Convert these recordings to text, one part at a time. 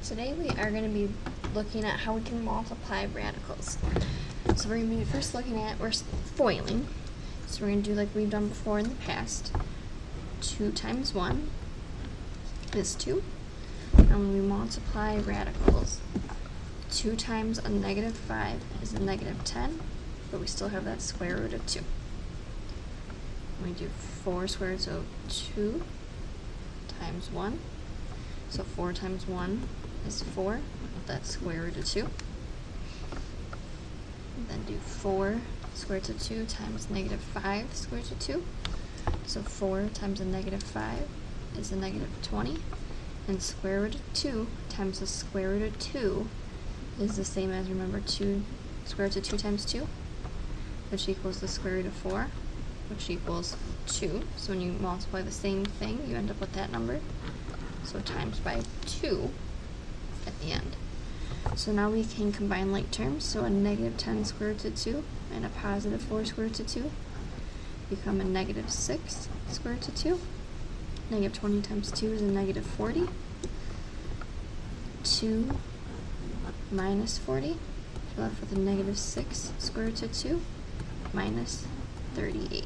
Today we are going to be looking at how we can multiply radicals. So we're going to be first looking at, we're foiling. So we're going to do like we've done before in the past. 2 times 1 is 2. And when we multiply radicals, 2 times a negative 5 is a negative 10, but we still have that square root of 2. We do 4 square roots of 2 times 1. So 4 times 1 is 4, that's square root of 2. And then do 4 square root of 2 times negative 5 square root of 2. So 4 times a negative 5 is a negative 20. And square root of 2 times the square root of 2 is the same as, remember, 2 square root of 2 times 2, which equals the square root of 4, which equals 2. So when you multiply the same thing, you end up with that number. So times by 2 at the end. So now we can combine like terms. So a negative 10 square root of 2 and a positive 4 square root of 2 become a negative 6 square root of 2. Negative 20 times 2 is a negative 40. 2 minus 40. We're left with a negative 6 square root of 2 minus 38.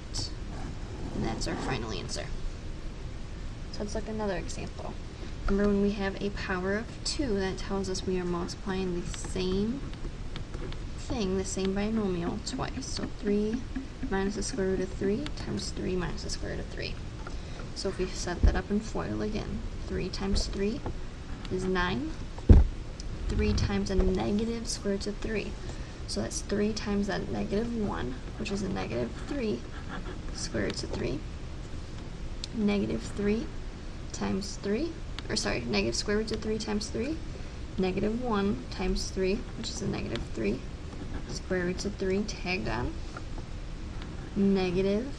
And that's our final answer. So let's look at another example. Remember, when we have a power of 2, that tells us we are multiplying the same thing, the same binomial, twice. So 3 minus the square root of 3 times 3 minus the square root of 3. So if we set that up in FOIL again, 3 times 3 is 9. 3 times a negative square root of 3. So that's 3 times that negative 1, which is a negative 3 square root of 3. Negative 3 times 3, or sorry, negative square root of 3 times 3. Negative 1 times 3, which is a negative 3 square root of 3 tagged on. Negative,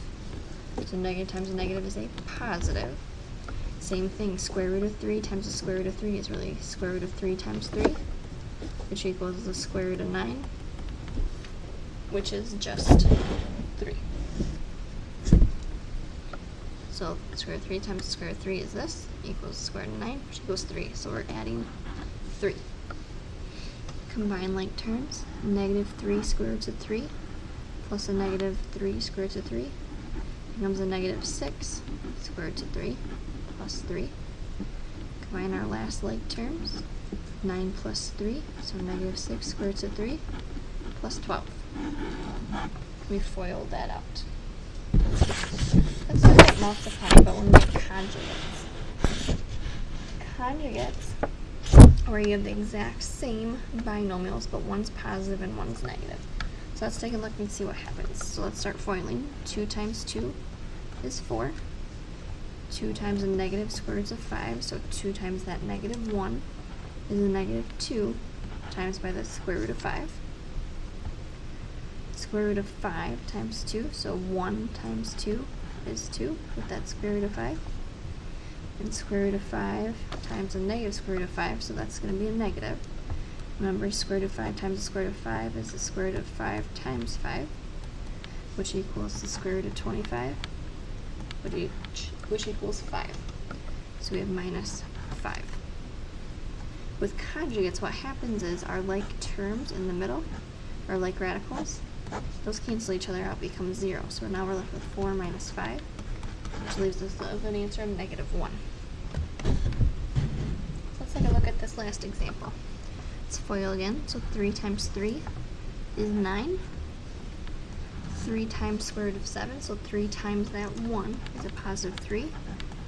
so negative times a negative is a positive. Same thing, square root of 3 times the square root of 3 is really square root of 3 times 3, which equals the square root of 9, which is just 3. So square root of 3 times the square root of 3 is this, equals square root of 9, which equals 3. So we're adding 3. Combine like terms, negative 3 square roots of 3 plus a negative 3 square root of 3 becomes a negative 6 square root of 3 plus 3. Combine our last like terms, 9 plus 3, so negative 6 square root of 3 plus 12. We FOILed that out. Let's look at multiplying, but when we get conjugates. Conjugates, where you have the exact same binomials, but one's positive and one's negative. So let's take a look and see what happens. So let's start FOILing. 2 times 2 is 4. 2 times a negative square root of 5, so 2 times that negative 1 is a negative 2 times by the square root of 5. Square root of 5 times 2, so 1 times 2 is 2 with that square root of 5. And square root of 5 times a negative square root of 5, so that's going to be a negative. Remember, square root of 5 times the square root of 5 is the square root of 5 times 5, which equals the square root of 25, which equals 5. So we have minus 5. With conjugates, what happens is our like terms in the middle, or like radicals, those cancel each other out, become 0. So now we're left with 4 minus 5, which leaves us with an answer of negative 1. So let's take a look at this last example. Let's FOIL again. So 3 times 3 is 9. 3 times square root of 7, so 3 times that 1 is a positive 3,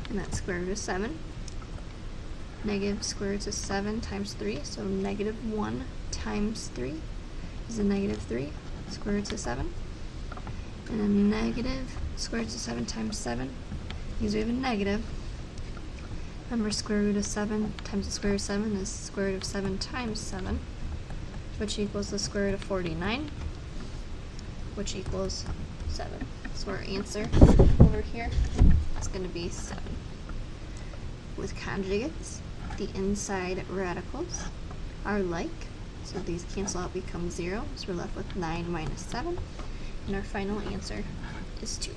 and that's square root of 7. Negative square root of 7 times 3, so negative 1 times 3 is a negative 3 square root of 7. And a negative square root of 7 times 7, because we have a negative. Remember, square root of 7 times the square root of 7 is square root of 7 times 7, which equals the square root of 49, which equals 7. So our answer over here is going to be 7. With conjugates, the inside radicals are like, so these cancel out, become 0, so we're left with 9 minus 7, and our final answer is 2.